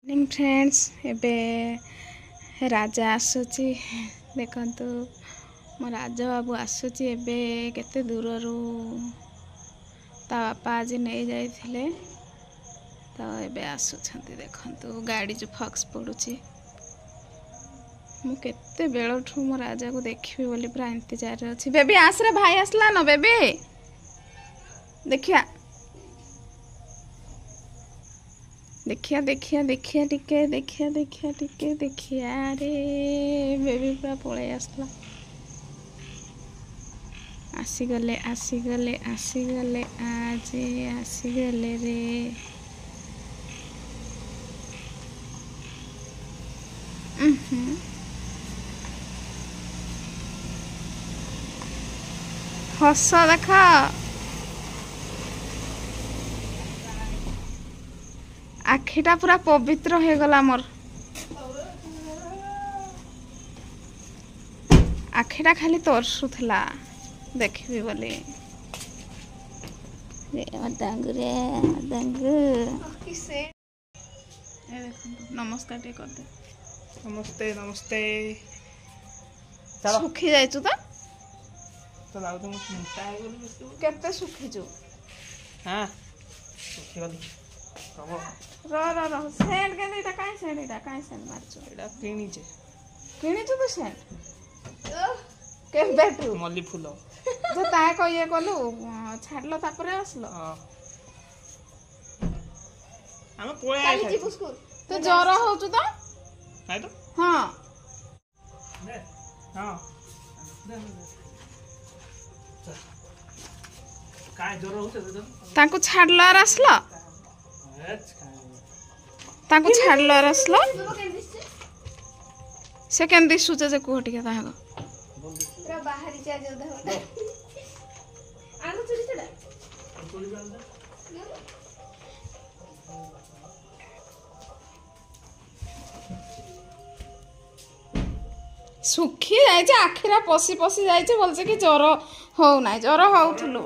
Morning friends एबे राजा आसुची देखंतु मो राजा बाबू आसुची एबे केते दूररू ता बापा आज नहीं जाइथिले तो एबे आसुछंती देखंतु गाड़ी जो फक्स पड़ुची मु केते बेलठू मो राजा को देखिबी बोली पूरा इंतजार रे अछि। बेबी आस रे भाई आसला न बेबी देखिया देखिया देखिया देखिया टिके देखिया देखिया टिके देखिया रे बेबी पूरा पळे आसला आसीगले आसीगले आसीगले आज आसीगले रे हस देखा आखिटा पूरा पवित्र हो गला मोर आखिटा खाली तरसुला देखबी बोली नमस्कार टे कर दे नमस्ते नमस्ते सुखी जाइछु तो लाउ तो मोटा है बोली बस केते सुखी छु हां सुखी वाली कब र सेंट के नीटा काई सेंट मारछु एडा किनी छे किनी छु तो सेंट के बेटू मल्ली फूल जो ता को ये कलु छाडलो तापरे आसलो हां हम पोळे आइ खाइ तो जर होचु तो खाइ तो हां हां काय जर होते तो ताको छाडलो आर आसलो ताको छाडलो आर आसलो सेकेंड दिसुचे जे कोहटी के ताहागो पूरा बाहरी जा जो धा आनो चुरी छडा चुरी बांधा सुखी जाय जे आखिरा पसी पसी जाय जे बोलसे कि जर हो ना जर होउथलो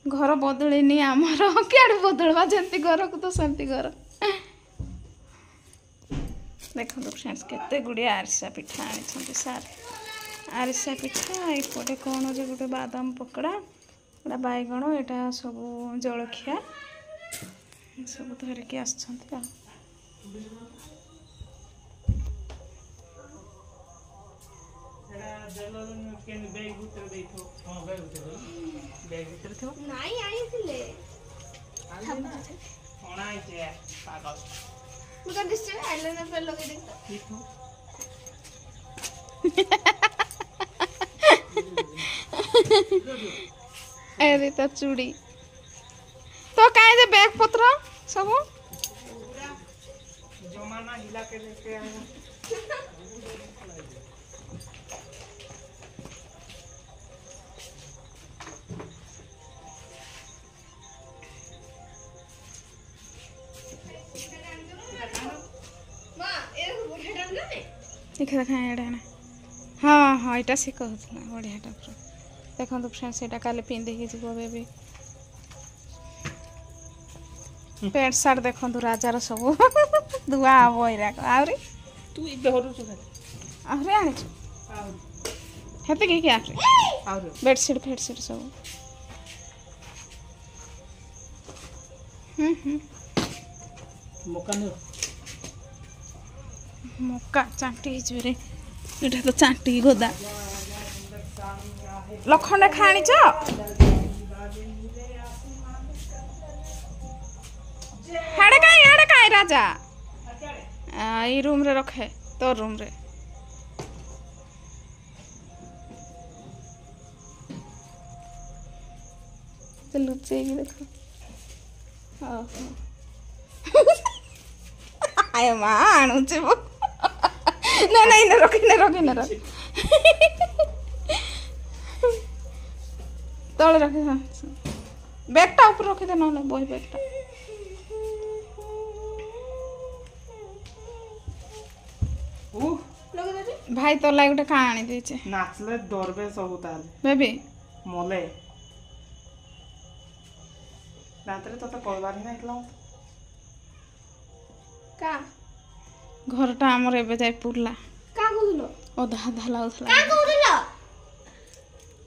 घर बदलिनी आमर केड़ बदलवा जंती घर को तो संती घर देखो फ्रेंड्स केते गुडी आरिसा पिठा आनी छंती सार आरिसा पिठा एपटे कौन जे गोटे बादाम पकड़ा एटा बैगण एटा सब जलखिया सब धरिकी आछंती आ बैग भीतर देथो हां बैग भीतर थो नाही आइथिले ओणाई छे पागल मुका दिसते आईलाइनर पे लगे देखता ठीक हो अरे तो चूड़ी तो काहे जे बैग पत्र सब जमाना हिला के लेके आए देखा देखा एडा ना हाँ हाँ एटा से कहथला बढ़ियाटा पूरा देखो फ्रेंड्स एटा काले पिंधे के जीवो बेबी पैंट शर्ट देखो राजार सब दुआ बोइरा आउरी तू इबे हरु छ आउरी आनी छु हेते के क्या आउरी बेडशीट फेडशीट सब मकान मक्का चांटी रे एटा तो चांटी गोदा लखंडे खाणी छ हेडे काई राजा ई रूम रे रखे तो रूम रे तो लुचे की देखो आय मां आणु छे वो ना ना इने रख तले रखे हां बैगटा ऊपर रखे दे ना बोई बैगटा ओ भाई तो लाइक गोटे का आनी देछे नाचले डरबे सब ताल बेबी मले रात रे तो कहबार ही नहीं का घरटा आमर एबे जाय पुरला का कहलो अधा अधा लाउथला का कहलो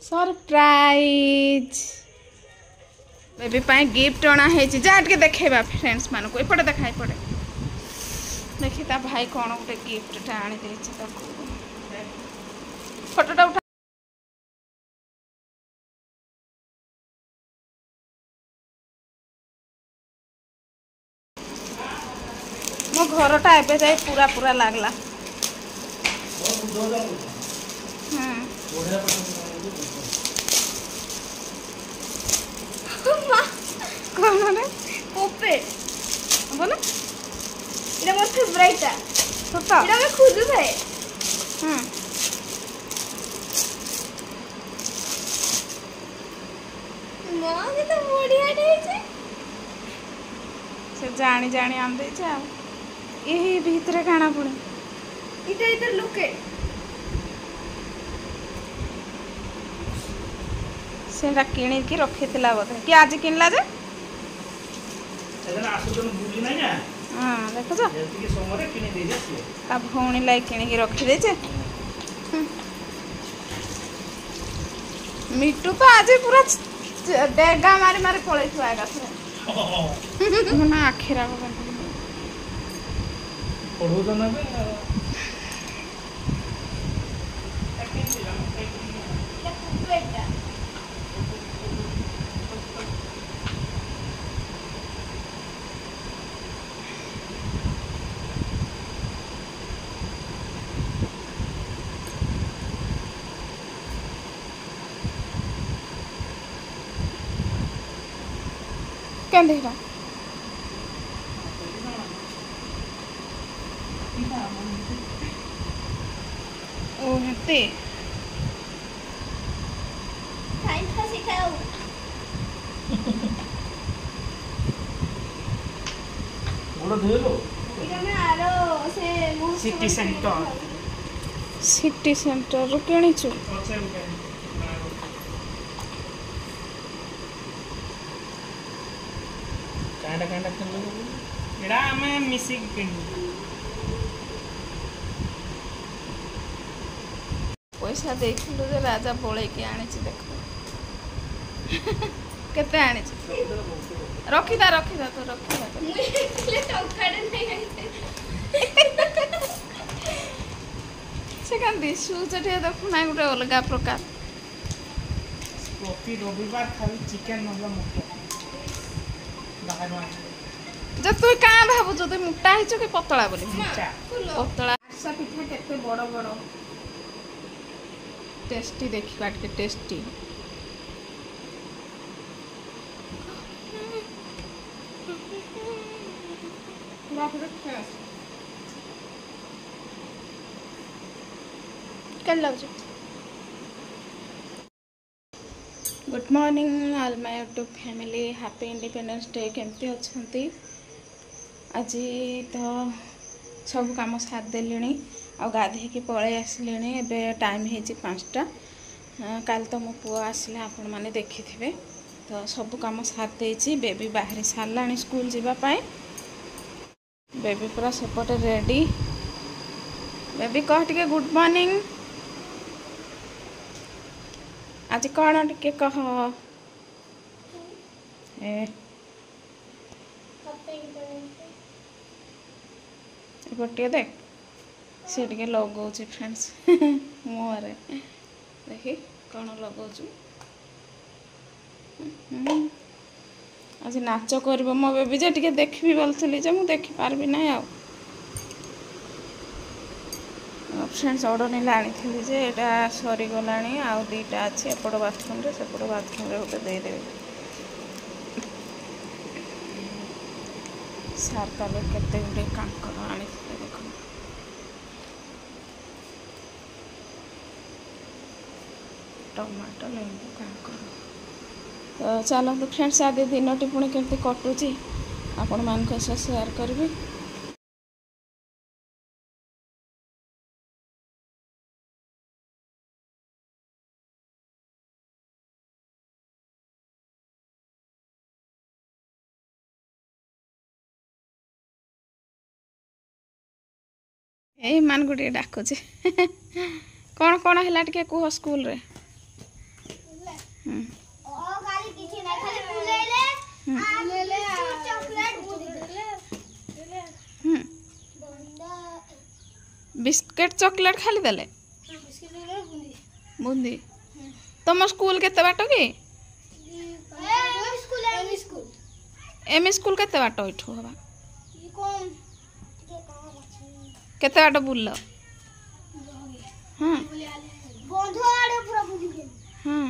सरप्राइज बेबी पाए गिफ्ट अणा हेची जा के देखेबा फ्रेंड्स मान को एपटे देखाई पड़े देखी ता भाई कौन गोटे गिफ्ट आनी देछि ताको फोटोटा उठा मो घरटा एबे जाय पूरा पूरा लागला कौन रे पोपे बोलो इटा मोर फेवरेट है सता इटा मैं खुद है मां ये तो बढ़िया है से जानी जानी आम दे जा यही भीतर खाना पुणी इटा इधर लुके सेटा किणी की रखी थिला बोधे कि आज किनला जे एदन आसुदन बुली नै ना हां देखो जो जल्दी के सोमरे किनी दे जासी ता भौणी लाई किणी की रखी दे छे मिट्टू तो आज पूरा डेगा मारी मारी पळै छुआगा थरे मना आखिरा को पढो त न बे क्या देखा ओ हते टाइम का सिखाओ गोड़ धोलो इरा में आरो से सिटी सेंटर रो केणी छु कांडा कांडा खेलो एडा हमें मिसिक किनी पैसा देखिलु जे राजा बोले के आने छी देखो केते आने छी रखी दा तो मुई ले टंकाडे नै आइते से कान दिसु जटे देखु ना गुटे अलगा प्रकार प्रति रविवार खाली चिकन मतलब मुख्य बाहर जब तू का भाबु जो तू मोटा हिचो कि पतला बोली मोटा पतला आरसा पिठा केते बड़ बड़ टेस्टी देखिबा के टेस्टी कल लग जा good morning all my YouTube family happy independence day केमती अच्छी आज तो सब कम साथ देली आ गाधे की पलि आसिले ए टाइम हो 5टा काल तो मो पुआ आसला आपण मैंने देखि थे तो सब कम साथ देती बेबी बाहरी सारा स्कूल जावाई बेबी पूरा सेपटे रेडी बेबी कह टे गुड मॉर्निंग आज कौन टे कह गोटे देख सी टे लगौ फ्रेंड्स मुहर देखी कौन लगौ आज नाच कर मो बेबी जे टे देखी बोलती जे मुझे देखिपारि ना फ्रेंड्स ऑर्डर नहीं आनी जे यहाँ सरीगला आउ दीटा अच्छे एपट बाथरूम रे सेपट बाथरूम रे गोटे देदेवे सार कल केते गुटे कांकर आनी देख टमाटो लेंबू कांकर तो चलते फ्रेंड्स आदि दिन टी पुणी केमती कटुची आपण मान शेयर करी ଏଇ ମାନଙ୍କୁ ଟିକେ ଡାକୁଛି କ'ଣ କ'ଣ ହେଲା ଟିକେ କୁହ ସ୍କୁଲରେ। बिस्किट चॉकलेट खाली देले बुंदी। तुम स्कूल केते बाट कि एम स्कूल केते बाट इठू हवा केते बाट बुल्ल। हाँ हाँ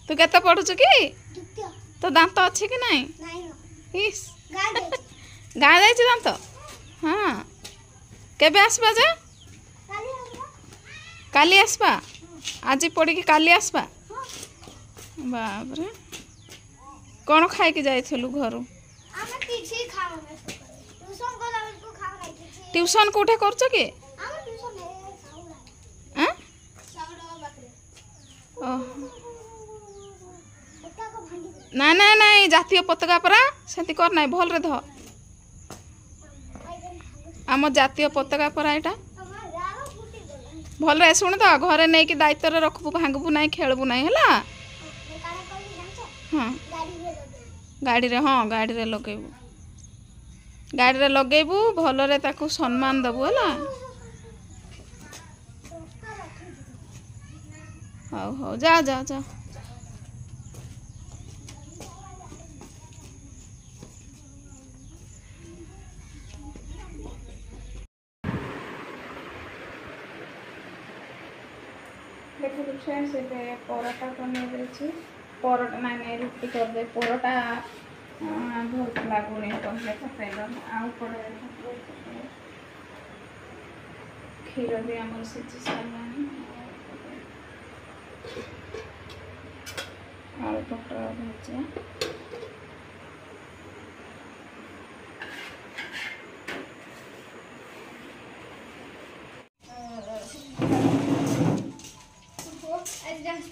तू केते पढ़ुछु कि तो दांत अच्छे कि नहीं इस गाँ जाइछ दांत। हाँ केबे आसबा जे काली आसबा आज पड़ी कि काली आसबा। बाबरे कौन खाई के जाइथिलु घरु ट्यूशन कोठे करछ कि ना ना नहीं जातीय पताका परा सेति कर नाही भल रे ध आम जातीय पताका परा एटा भल रे सुन तो घरे नहीं कि दायित्व रे रखबू भांगबू नहीं खेलबू नहीं हैला। हाँ गाड़ी रे हाँ गाड़ी रे लगेबू भल रे ताकू सम्मान दबू हैला। हौ हौ जा जा जा देखो फ्रेंड्स ये परोटा बन परोटा ना रुटी कर दे परोटा बहुत लगुनि कहले तेल आउे क्षीर भी आम सीझी सारा आलू पटल भजा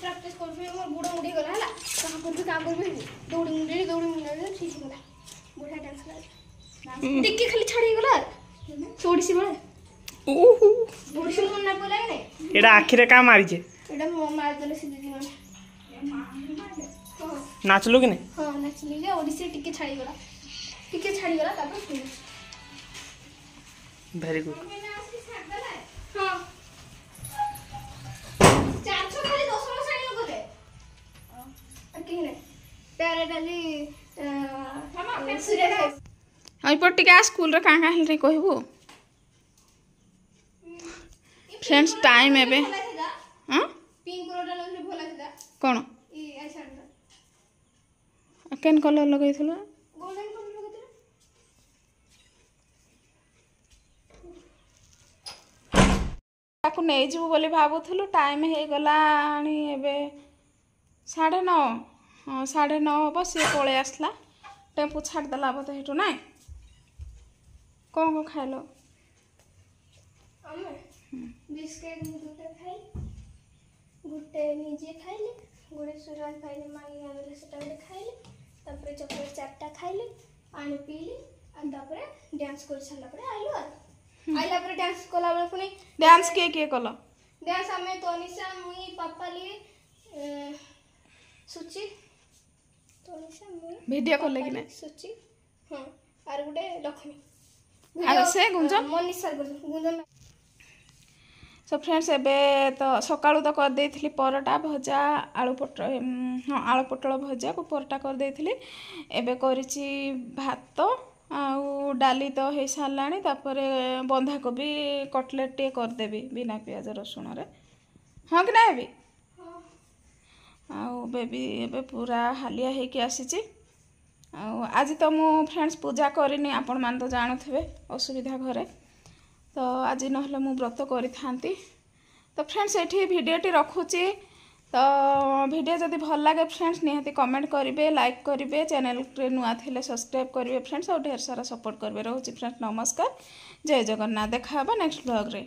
प्रैक्टिस कर बुढ़ा मुड़ी गला है कहाँ कर दौड़ी मुंडे ठीक है बुढ़ा डांस टिके खाली छाड़ी गला थोड़ी सी बड़े थोड़ी सी मन ना बोला नहीं एडा आखिरे का मारी जे एडा मार देले सीधी दी नाचलो कि नहीं। हां नाचली जे ओडिसी टिके छाड़ी गला तापर वेरी गुड। हां 400 खाली 10 साड़ी को दे कि नहीं प्यारे डाली सूर्य आई पट्टिका स्कूल रे कां रे कहबो फ्रेंड्स टाइम एबे हां पिंक कलर डाले भला था कोन ई आई साड़ी केन कलर लगैथलो गोल्डन कलर लगैथलो ताकू नहीं जीवु बोली भाबुथलु टाइम हे गलाणी एबे 9:30 हाँ 9:30 हम सी पलि आसला टेम्पू छाड़देला बोधे हेटू ना कौन कौन खाइल बिस्किट दुटा खाई गुटे निजे खाइले गोटे सुराज खाइले मांगी आनले सेटा गोटे खाइले तापर चॉकलेट चारटा खाइले पानी पीले आ तापर डांस कर साला पर आइलो आइला पर डांस कला बेले पुनी डांस के कल डांस हमें तोनिशा मुई पापाली सुची तोनिशा मुई वीडियो कॉल लगी ना सुची हां आर गुटे लक्ष्मी आर से गुंजन मनीषा गुंजन। सो फ्रेंड्स एबे तो सकाळु तो कर देइथिली परोटा भजा आलू पटल हाँ आलू पटल भजा को परोटा कर देइथिली एबे करिछि भात आउ डाली तो हो साराणी तापर बंधाकोबी कटलेट टे कर देबी बिना प्याज रसुण रे हाँ कि ना भी आउ बेबी एबे पूरा हालिया हेकि आसीछि आज तो मु फ्रेंड्स पूजा करिनी आपण मान तो जानुथिबे असुविधा घरे तो आज नहले मु व्रत करि थांती तो फ्रेंड्स एठी भिडियोटी रखुची तो वीडियो जदि भल लगे फ्रेंड्स निहाती कमेंट करेंगे लाइक करेंगे चैनल नुआ थे सब्सक्राइब करेंगे फ्रेंड्स और ढेर सारा सपोर्ट करेंगे रोचे फ्रेंड्स नमस्कार जय जगन्नाथ देखा नेक्स्ट ब्लॉग रे।